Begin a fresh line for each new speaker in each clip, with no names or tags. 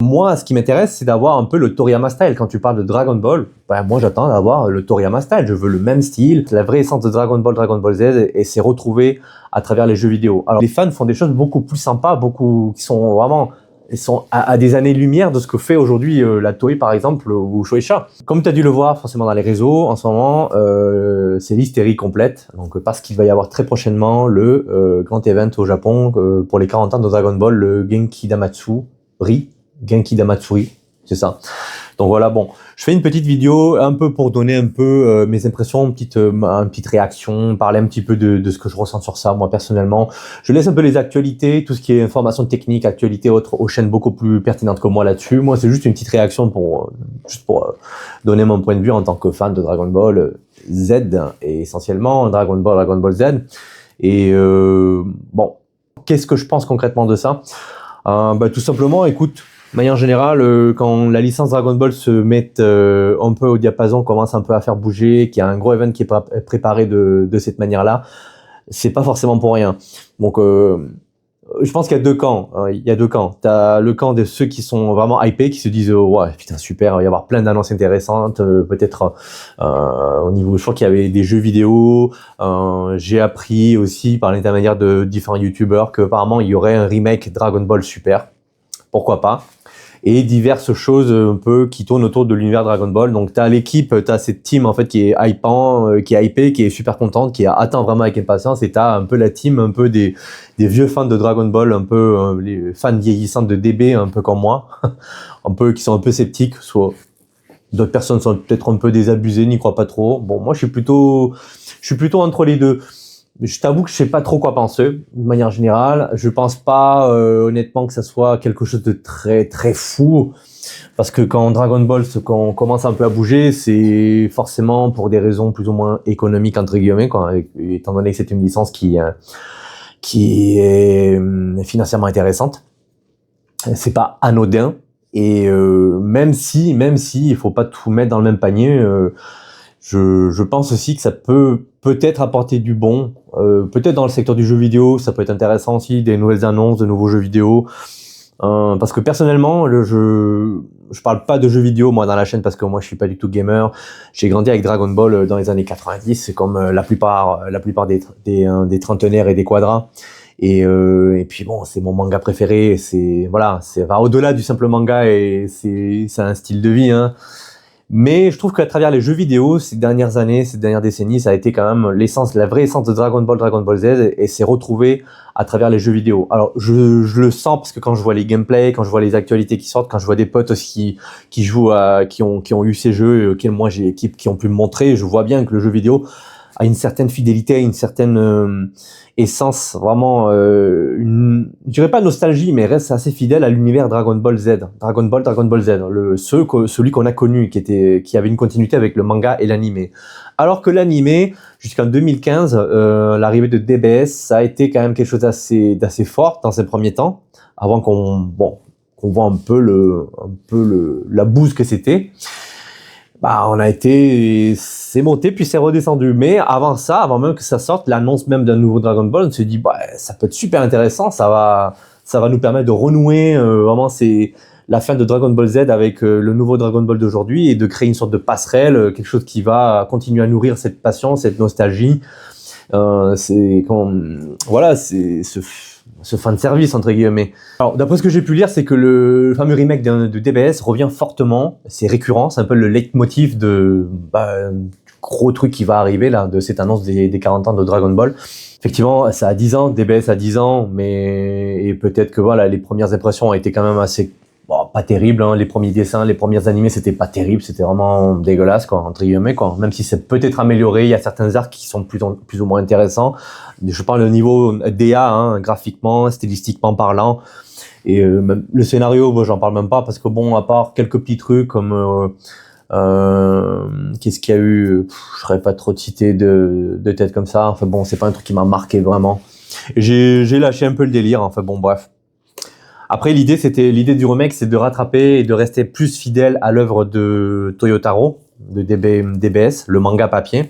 moi, ce qui m'intéresse, c'est d'avoir un peu le Toriyama style. Quand tu parles de Dragon Ball, ben, moi, j'attends d'avoir le Toriyama style. Je veux le même style, la vraie essence de Dragon Ball Z, et c'est retrouvé à travers les jeux vidéo. Alors, les fans font des choses beaucoup plus sympas, qui sont vraiment... Ils sont à des années-lumière de ce que fait aujourd'hui la Toei, par exemple, ou Shueisha. Comme tu as dû le voir forcément dans les réseaux, en ce moment, c'est l'hystérie complète. Donc, parce qu'il va y avoir très prochainement le grand event au Japon pour les 40 ans de Dragon Ball, le Genki Damatsuri. C'est ça. Donc voilà, bon, je fais une petite vidéo un peu pour donner un peu mes impressions, une petite réaction, parler un petit peu de ce que je ressens sur ça, moi personnellement. Je laisse un peu les actualités, tout ce qui est information technique, actualité autres, aux chaînes beaucoup plus pertinentes que moi là-dessus. Moi, c'est juste une petite réaction pour donner mon point de vue en tant que fan de Dragon Ball Z, et essentiellement Dragon Ball Z. Et bon, qu'est-ce que je pense concrètement de ça? Tout simplement, écoute, de manière générale, quand la licence Dragon Ball se met un peu au diapason, commence un peu à faire bouger, qu'il y a un gros event qui est préparé de cette manière-là, c'est pas forcément pour rien. Donc, je pense qu'il y a deux camps. Hein, il y a deux camps. T'as le camp de ceux qui sont vraiment hypés, qui se disent ouais, putain super, il va y avoir plein d'annonces intéressantes. Peut-être au niveau, je crois qu'il y avait des jeux vidéo. J'ai appris aussi par l'intermédiaire de différents youtubeurs que apparemment il y aurait un remake Dragon Ball Super. Pourquoi pas? Et diverses choses un peu qui tournent autour de l'univers Dragon Ball. Donc t'as l'équipe, t'as cette team en fait qui est hypée, qui est super contente, qui attend vraiment avec impatience, et t'as un peu la team un peu des vieux fans de Dragon Ball, un peu les fans vieillissants de DB, un peu comme moi, un peu qui sont un peu sceptiques, soit d'autres personnes sont peut-être un peu désabusées, n'y croient pas trop. Bon, moi je suis plutôt entre les deux. Je t'avoue que je sais pas trop quoi penser, de manière générale. Je pense pas, honnêtement, que ça soit quelque chose de très, très fou. Parce que quand Dragon Ball, qu'on commence un peu à bouger, c'est forcément pour des raisons plus ou moins économiques, entre guillemets, quoi, étant donné que c'est une licence qui est financièrement intéressante. C'est pas anodin. Et même si il faut pas tout mettre dans le même panier, je pense aussi que ça peut-être apporter du bon, peut-être dans le secteur du jeu vidéo, ça peut être intéressant aussi, des nouvelles annonces, de nouveaux jeux vidéo, parce que personnellement, je parle pas de jeux vidéo moi dans la chaîne parce que moi je suis pas du tout gamer. J'ai grandi avec Dragon Ball dans les années 90, c'est comme la plupart des trentenaires et des quadras. Et puis bon, c'est mon manga préféré, c'est au-delà du simple manga, et c'est un style de vie, hein. Mais je trouve qu'à travers les jeux vidéo, ces dernières années, ces dernières décennies, ça a été quand même la vraie essence de Dragon Ball Z, et c'est retrouvé à travers les jeux vidéo. Alors, je le sens parce que quand je vois les gameplays, quand je vois les actualités qui sortent, quand je vois des potes aussi qui jouent qui ont eu ces jeux, qui ont pu me montrer, je vois bien que le jeu vidéo a une certaine fidélité, une certaine essence, vraiment, je dirais pas nostalgie, mais reste assez fidèle à l'univers Dragon Ball Z. Dragon Ball Z, celui qu'on a connu, qui avait une continuité avec le manga et l'animé. Alors que l'animé, jusqu'en 2015, l'arrivée de DBS, ça a été quand même quelque chose d'assez fort dans ses premiers temps, avant qu'on voit un peu la bouse que c'était. C'est monté puis c'est redescendu. Mais avant ça, avant même que ça sorte, l'annonce même d'un nouveau Dragon Ball, on se dit, ça peut être super intéressant, ça va nous permettre de renouer, vraiment, c'est la fin de Dragon Ball Z avec le nouveau Dragon Ball d'aujourd'hui, et de créer une sorte de passerelle, quelque chose qui va continuer à nourrir cette passion, cette nostalgie. C'est ce fan service entre guillemets. Alors d'après ce que j'ai pu lire, c'est que le fameux remake de DBS revient fortement, c'est récurrent, c'est un peu le leitmotiv du gros truc qui va arriver là, de cette annonce des 40 ans de Dragon Ball. Effectivement, ça a 10 ans, DBS a 10 ans, et peut-être que les premières impressions ont été quand même assez pas terribles, hein. Les premiers dessins, les premiers animés, c'était pas terrible, c'était vraiment dégueulasse, quoi, entre guillemets, quoi. Même si c'est peut-être amélioré, il y a certains arcs qui sont plus ou moins intéressants. Je parle au niveau DA, hein, graphiquement, stylistiquement parlant. Et même le scénario, j'en parle même pas, parce que à part quelques petits trucs comme qu'est-ce qu'il y a eu, je serais pas trop de citer de tête comme ça. Enfin bon, c'est pas un truc qui m'a marqué vraiment. J'ai lâché un peu le délire. Enfin bon, bref. Après, l'idée du remake, c'est de rattraper et de rester plus fidèle à l'œuvre de Toyotaro, de DBS, le manga papier.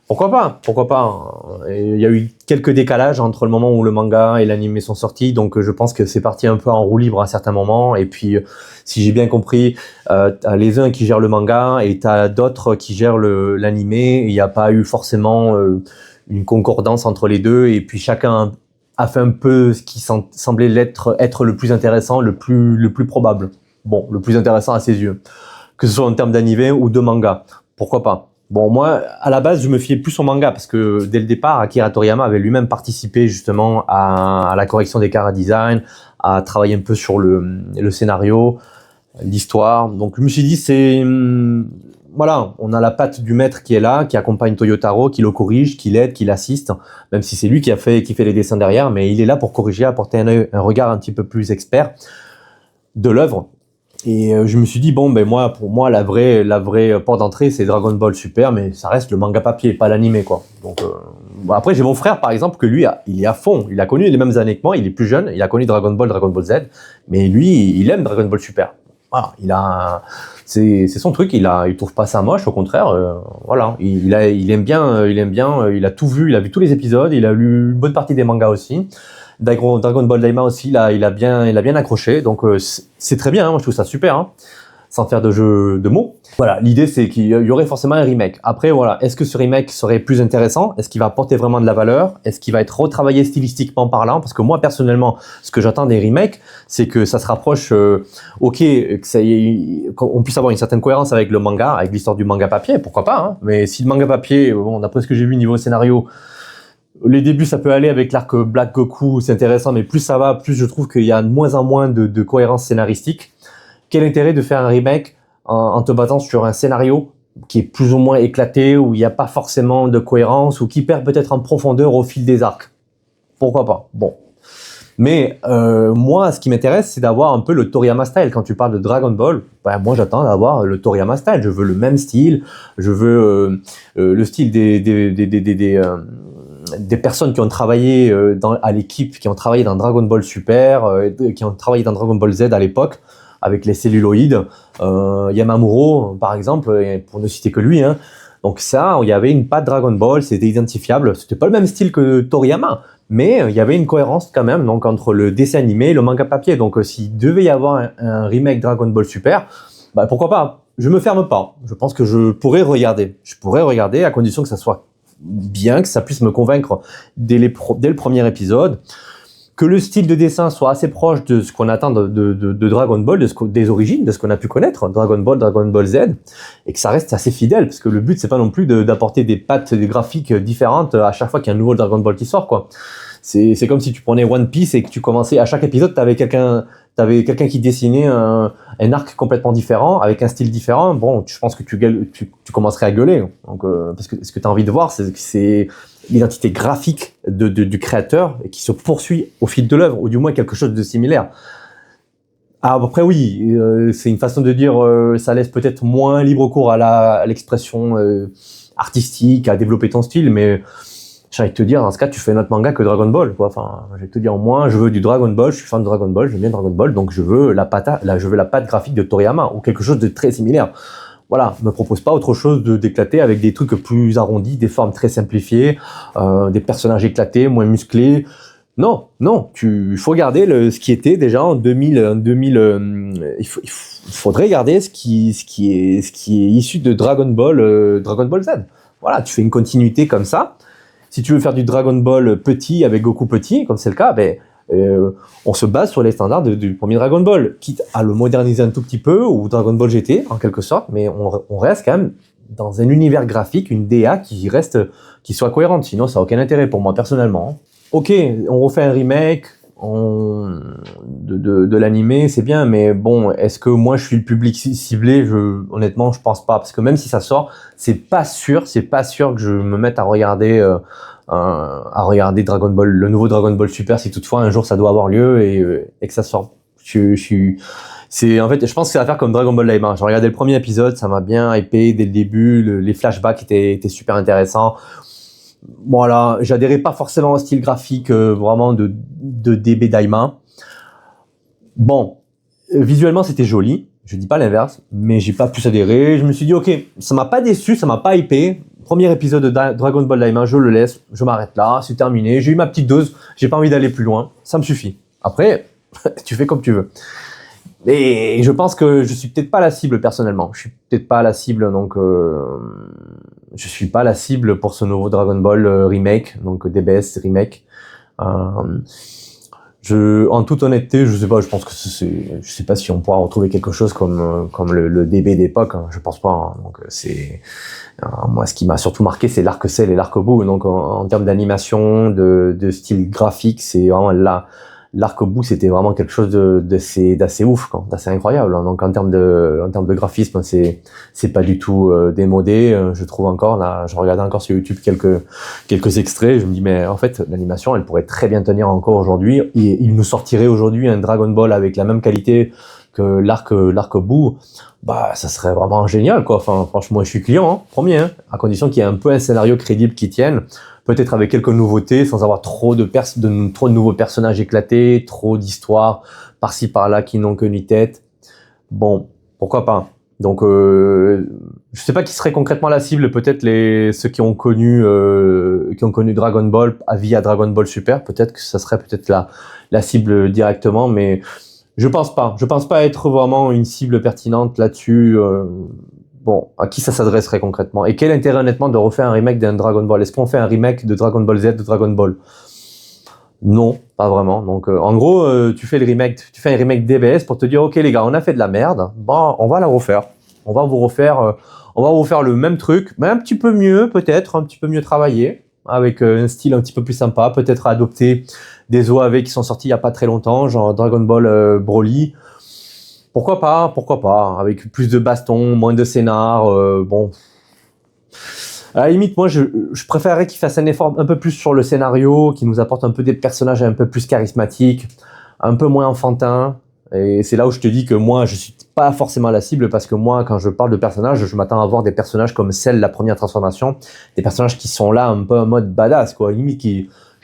Pourquoi pas? Pourquoi pas? Il y a eu quelques décalages entre le moment où le manga et l'anime sont sortis, donc je pense que c'est parti un peu en roue libre à certains moments. Et puis, si j'ai bien compris, t'as les uns qui gèrent le manga et t'as d'autres qui gèrent l'anime. Il n'y a pas eu forcément une concordance entre les deux. Et puis chacun a fait un peu ce qui semblait être le plus intéressant, le plus probable. Bon, le plus intéressant à ses yeux, que ce soit en termes d'anime ou de manga. Pourquoi pas? Bon, moi, à la base, je me fiais plus au manga parce que dès le départ, Akira Toriyama avait lui-même participé justement à la correction des chara design, à travailler un peu sur le scénario, l'histoire. Donc, je me suis dit, voilà, on a la patte du maître qui est là, qui accompagne Toyotaro, qui le corrige, qui l'aide, qui l'assiste, même si c'est lui qui fait les dessins derrière, mais il est là pour corriger, apporter un regard un petit peu plus expert de l'œuvre. Et je me suis dit, bon, ben moi, pour moi, la vraie porte d'entrée, c'est Dragon Ball Super, mais ça reste le manga papier, pas l'animé, quoi. Donc, bon, après, j'ai mon frère, par exemple, que lui, il est à fond. Il a connu les mêmes années que moi, il est plus jeune, il a connu Dragon Ball Z, mais lui, il aime Dragon Ball Super. Voilà, c'est son truc, il trouve pas ça moche, au contraire, voilà. Il aime bien, il a tout vu, il a vu tous les épisodes, il a lu une bonne partie des mangas aussi. Dragon Ball Daima aussi, là, il a bien accroché, donc c'est très bien, hein, moi je trouve ça super, hein, sans faire de jeu de mots. Voilà, l'idée c'est qu'il y aurait forcément un remake. Après, voilà, est-ce que ce remake serait plus intéressant? Est-ce qu'il va apporter vraiment de la valeur? Est-ce qu'il va être retravaillé stylistiquement parlant? Parce que moi, personnellement, ce que j'attends des remakes, c'est que ça se rapproche, ok, qu'on puisse avoir une certaine cohérence avec le manga, avec l'histoire du manga papier, pourquoi pas, hein, mais si le manga papier, bon, d'après ce que j'ai vu niveau scénario, les débuts, ça peut aller avec l'arc Black Goku, c'est intéressant, mais plus ça va, plus je trouve qu'il y a de moins en moins de cohérence scénaristique. Quel intérêt de faire un remake en te basant sur un scénario qui est plus ou moins éclaté, où il n'y a pas forcément de cohérence, ou qui perd peut-être en profondeur au fil des arcs? Pourquoi pas? Bon. Mais moi, ce qui m'intéresse, c'est d'avoir un peu le Toriyama style. Quand tu parles de Dragon Ball, ben, moi j'attends d'avoir le Toriyama style. Je veux le même style, je veux le style des personnes qui ont travaillé à l'équipe, qui ont travaillé dans Dragon Ball Super, qui ont travaillé dans Dragon Ball Z à l'époque, avec les celluloïdes. Yamamuro, par exemple, pour ne citer que lui, hein. Donc ça, il y avait une patte Dragon Ball, c'était identifiable. C'était pas le même style que Toriyama, mais il y avait une cohérence quand même, donc entre le dessin animé et le manga papier. Donc s'il devait y avoir un remake Dragon Ball Super, bah, pourquoi pas? Je me ferme pas. Je pense que je pourrais regarder. Je pourrais regarder à condition que ça soit bien, que ça puisse me convaincre dès le premier épisode, que le style de dessin soit assez proche de ce qu'on attend de Dragon Ball, des origines, de ce qu'on a pu connaître, Dragon Ball Z, et que ça reste assez fidèle, parce que le but c'est pas non plus d'apporter des pattes des graphiques différentes à chaque fois qu'il y a un nouveau Dragon Ball qui sort, quoi. C'est comme si tu prenais One Piece et que tu commençais, à chaque épisode, t'avais quelqu'un qui dessinait un arc complètement différent, avec un style différent. Bon, je pense que tu commencerais à gueuler. Donc, parce que ce que tu as envie de voir, c'est l'identité graphique du créateur et qui se poursuit au fil de l'œuvre, ou du moins quelque chose de similaire. Après, oui, c'est une façon de dire, ça laisse peut-être moins libre cours à l'expression artistique, à développer ton style, mais j'ai envie de te dire, dans ce cas, tu fais un autre manga que Dragon Ball, quoi. Enfin, j'ai envie de te dire, moi, je veux du Dragon Ball, je suis fan de Dragon Ball, j'aime bien Dragon Ball, donc je veux la patte graphique de Toriyama, ou quelque chose de très similaire. Voilà, me propose pas autre chose d'éclater avec des trucs plus arrondis, des formes très simplifiées, des personnages éclatés, moins musclés. Non, il faut garder ce qui était déjà en 2000, il faudrait garder ce qui est issu de Dragon Ball Z. Voilà, tu fais une continuité comme ça. Si tu veux faire du Dragon Ball petit avec Goku petit, comme c'est le cas, on se base sur les standards du premier Dragon Ball, quitte à le moderniser un tout petit peu, ou Dragon Ball GT en quelque sorte, mais on reste quand même dans un univers graphique, une DA qui soit cohérente, sinon ça n'a aucun intérêt pour moi personnellement. Ok, on refait un remake de l'animé, c'est bien, mais bon, est-ce que moi je suis le public ciblé? Honnêtement, je pense pas, parce que même si ça sort, c'est pas sûr que je me mette à regarder Dragon Ball, le nouveau Dragon Ball Super, si toutefois un jour ça doit avoir lieu et que ça sort. En fait, je pense que c'est à faire comme Dragon Ball Daima. J'ai regardé le premier épisode, ça m'a bien hypé dès le début, les flashbacks étaient super intéressants. Voilà, j'adhérais pas forcément au style graphique vraiment de DB Daima. Bon, visuellement c'était joli, je dis pas l'inverse, mais j'ai pas pu adhérer. Je me suis dit ok, ça m'a pas déçu, ça m'a pas hypé. Premier épisode de Dragon Ball Daima, je le laisse, je m'arrête là, c'est terminé, j'ai eu ma petite dose, j'ai pas envie d'aller plus loin, ça me suffit. Après, tu fais comme tu veux. Et je pense que je suis peut-être pas la cible personnellement. Je suis peut-être pas la cible, donc je suis pas la cible pour ce nouveau Dragon Ball remake, donc DBS remake. En toute honnêteté, je sais pas. Je pense que je sais pas si on pourra retrouver quelque chose comme le DB d'époque. Hein, je pense pas. Hein, donc moi, ce qui m'a surtout marqué, c'est l'arc Cell et l'arc Buu. Donc en termes d'animation, de style graphique, c'est vraiment là. L'arc Buu, c'était vraiment quelque chose d'assez ouf, quoi, d'assez incroyable. Donc en termes de graphisme, c'est pas du tout démodé. Je trouve encore là, je regardais encore sur YouTube quelques extraits. Et je me dis mais en fait l'animation, elle pourrait très bien tenir encore aujourd'hui. Il nous sortirait aujourd'hui un Dragon Ball avec la même qualité que l'arc Buu. Bah ça serait vraiment génial, quoi. Enfin franchement, je suis client, hein, premier, hein, à condition qu'il y ait un peu un scénario crédible qui tienne. Peut-être avec quelques nouveautés, sans avoir trop de nouveaux personnages éclatés, trop d'histoires par-ci par-là qui n'ont que ni tête. Bon, pourquoi pas. Donc, je sais pas qui serait concrètement la cible. Peut-être ceux qui ont connu Dragon Ball via Dragon Ball Super. Peut-être que ça serait peut-être la cible directement, mais je pense pas. Je pense pas être vraiment une cible pertinente là-dessus. Bon, à qui ça s'adresserait concrètement? Et quel intérêt honnêtement de refaire un remake d'un Dragon Ball? Est-ce qu'on fait un remake de Dragon Ball Z, de Dragon Ball? Non, pas vraiment. Donc en gros, tu fais un remake DBS pour te dire ok les gars, on a fait de la merde, bon, on va la refaire. On va vous refaire le même truc, mais un petit peu mieux peut-être, un petit peu mieux travaillé, avec un style un petit peu plus sympa, peut-être adopter des OAV qui sont sortis il y a pas très longtemps, genre Dragon Ball Broly. Pourquoi pas, avec plus de baston, moins de scénar, bon. À la limite, moi, je préférerais qu'il fasse un effort un peu plus sur le scénario, qu'il nous apporte un peu des personnages un peu plus charismatiques, un peu moins enfantins. Et c'est là où je te dis que moi, je suis pas forcément la cible, parce que moi, quand je parle de personnages, je m'attends à voir des personnages comme celle, la première transformation, des personnages qui sont là un peu en mode badass, quoi, limite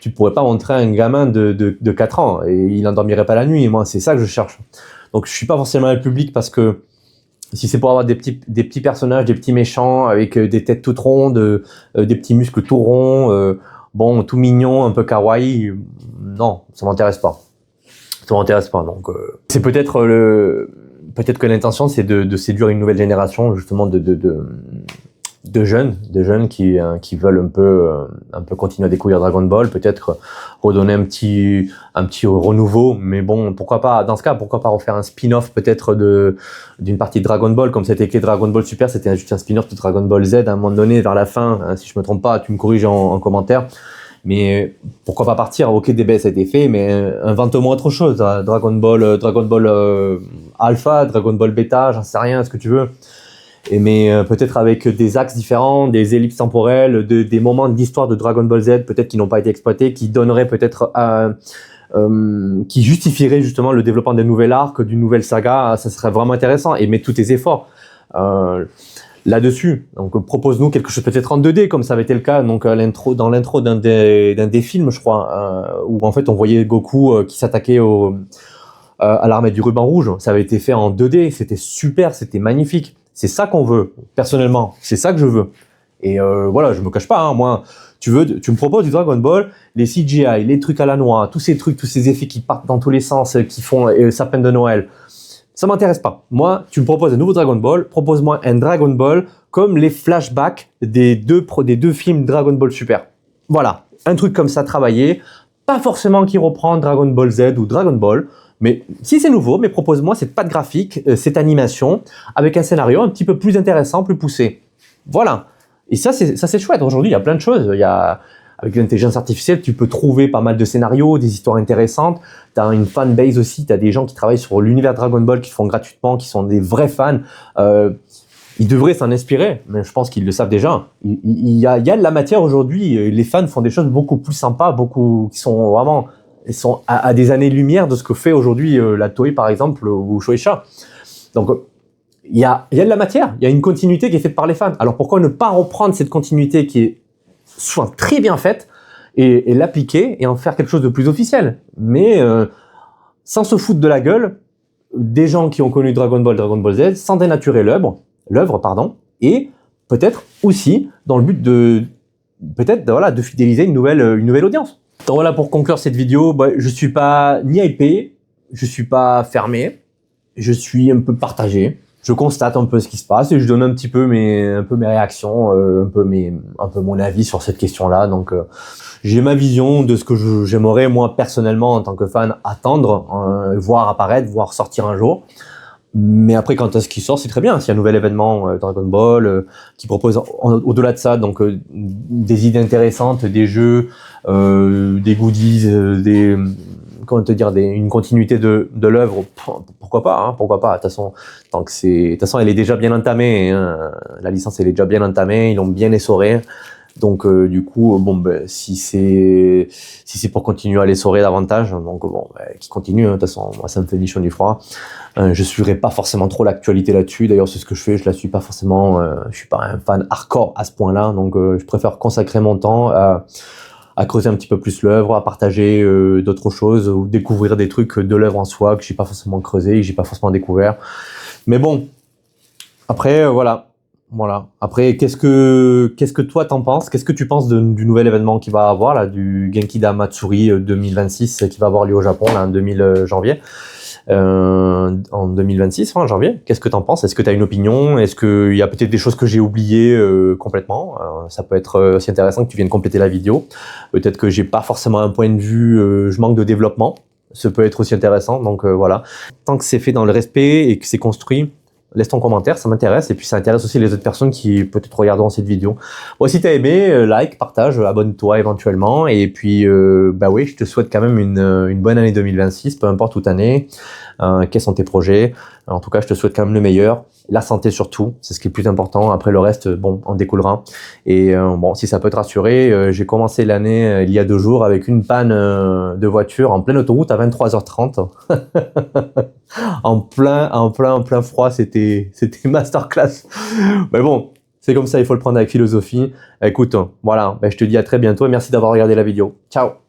tu pourrais pas montrer un gamin de 4 ans, et il n'endormirait pas la nuit, et moi, c'est ça que je cherche. Donc je suis pas forcément le public, parce que si c'est pour avoir des petits personnages, des petits méchants avec des têtes toutes rondes, des petits muscles tout ronds, bon, tout mignon, un peu kawaii, non, ça m'intéresse pas. Ça m'intéresse pas. Donc c'est peut-être que l'intention c'est de séduire une nouvelle génération justement de jeunes qui veulent un peu continuer à découvrir Dragon Ball, peut-être redonner un petit renouveau, mais bon, pourquoi pas, dans ce cas, pourquoi pas refaire un spin-off peut-être d'une partie de Dragon Ball, comme c'était écrit Dragon Ball Super, c'était juste un spin-off de Dragon Ball Z à un moment donné, vers la fin, hein, si je me trompe pas, tu me corriges en commentaire, mais pourquoi pas partir, ok, DBS a été fait, mais invente-moi autre chose, Dragon Ball Alpha, Dragon Ball Beta, j'en sais rien, ce que tu veux. Mais peut-être avec des axes différents, des ellipses temporelles, des moments d'histoire de Dragon Ball Z peut-être qui n'ont pas été exploités, qui donneraient peut-être qui justifieraient justement le développement d'un nouvel arc, d'une nouvelle saga. Ça serait vraiment intéressant, et mets tous tes efforts là-dessus. Donc propose-nous quelque chose peut-être en 2D, comme ça avait été le cas donc dans l'intro d'un des films, je crois, où en fait on voyait Goku qui s'attaquait à l'armée du ruban rouge. Ça avait été fait en 2D, c'était super, c'était magnifique. C'est ça qu'on veut, personnellement. C'est ça que je veux. Et voilà, je me cache pas, hein, moi, tu me proposes du Dragon Ball, les CGI, les trucs à la noix, tous ces trucs, tous ces effets qui partent dans tous les sens, qui font sapin de Noël. Ça m'intéresse pas. Moi, tu me proposes un nouveau Dragon Ball, propose-moi un Dragon Ball comme les flashbacks des deux films Dragon Ball Super. Voilà, un truc comme ça travaillé, pas forcément qui reprend Dragon Ball Z ou Dragon Ball, mais si c'est nouveau, mais propose-moi cette patte graphique, cette animation, avec un scénario un petit peu plus intéressant, plus poussé. Voilà. Et ça c'est chouette. Aujourd'hui, il y a plein de choses. Avec l'intelligence artificielle, tu peux trouver pas mal de scénarios, des histoires intéressantes. Tu as une fanbase aussi, tu as des gens qui travaillent sur l'univers Dragon Ball, qui font gratuitement, qui sont des vrais fans. Ils devraient s'en inspirer, mais je pense qu'ils le savent déjà. Il y a de la matière aujourd'hui. Les fans font des choses beaucoup plus sympas, qui sont vraiment... Ils sont à des années-lumière de ce que fait aujourd'hui la Toei, par exemple, ou Shueisha. Donc, il y a de la matière, il y a une continuité qui est faite par les fans. Alors, pourquoi ne pas reprendre cette continuité qui est soit très bien faite et l'appliquer et en faire quelque chose de plus officiel, mais sans se foutre de la gueule des gens qui ont connu Dragon Ball Z, sans dénaturer l'œuvre, et peut-être aussi dans le but de voilà, de fidéliser une nouvelle audience. Donc voilà, pour conclure cette vidéo, je suis pas ni hypé, je suis pas fermé, je suis un peu partagé. Je constate un peu ce qui se passe et je donne un peu mes réactions, un peu mon avis sur cette question-là. Donc j'ai ma vision de ce que j'aimerais moi personnellement en tant que fan attendre, voir apparaître, voir sortir un jour. Mais après, quand ce qui sort, c'est très bien. S'il y a un nouvel événement Dragon Ball qui propose au-delà de ça, donc des idées intéressantes, des jeux, des goodies, une continuité de l'œuvre, pourquoi pas, hein, pourquoi pas. De toute façon, elle est déjà bien entamée. Hein, la licence, elle est déjà bien entamée. Ils l'ont bien essorée. Donc du coup, si c'est pour continuer à l'essorer davantage, donc qui continue. De toute façon, moi, ça me fait ni chaud ni froid. Je suivrai pas forcément trop l'actualité là-dessus. D'ailleurs, c'est ce que je fais. Je la suis pas forcément. Je suis pas un fan hardcore à ce point-là. Donc, je préfère consacrer mon temps à creuser un petit peu plus l'œuvre, à partager d'autres choses ou découvrir des trucs de l'œuvre en soi que j'ai pas forcément creusé, que j'ai pas forcément découvert. Mais bon, après voilà. Après, qu'est-ce que toi t'en penses? Qu'est-ce que tu penses du nouvel événement qui va avoir là, du Genkida Matsuri 2026 qui va avoir lieu au Japon là, en janvier? En 2026, en janvier. Qu'est-ce que t'en penses? Est-ce que tu as une opinion? Est-ce qu'il y a peut-être des choses que j'ai oubliées complètement? Ça peut être aussi intéressant que tu viennes compléter la vidéo. Peut-être que j'ai pas forcément un point de vue, je manque de développement. Ça peut être aussi intéressant. Donc voilà. Tant que c'est fait dans le respect et que c'est construit, laisse ton commentaire, ça m'intéresse. Et puis ça intéresse aussi les autres personnes qui peut-être regarderont cette vidéo. Bon, si t'as aimé, like, partage, abonne-toi éventuellement. Et puis, oui, je te souhaite quand même une bonne année 2026, peu importe toute année. Quels sont tes projets? En tout cas, je te souhaite quand même le meilleur. La santé surtout, c'est ce qui est le plus important. Après le reste, en découlera. Et si ça peut te rassurer, j'ai commencé l'année il y a 2 jours avec une panne de voiture en pleine autoroute à 23h30. en plein froid, c'était masterclass. Mais bon, c'est comme ça, il faut le prendre avec philosophie. Écoute, voilà, je te dis à très bientôt et merci d'avoir regardé la vidéo. Ciao!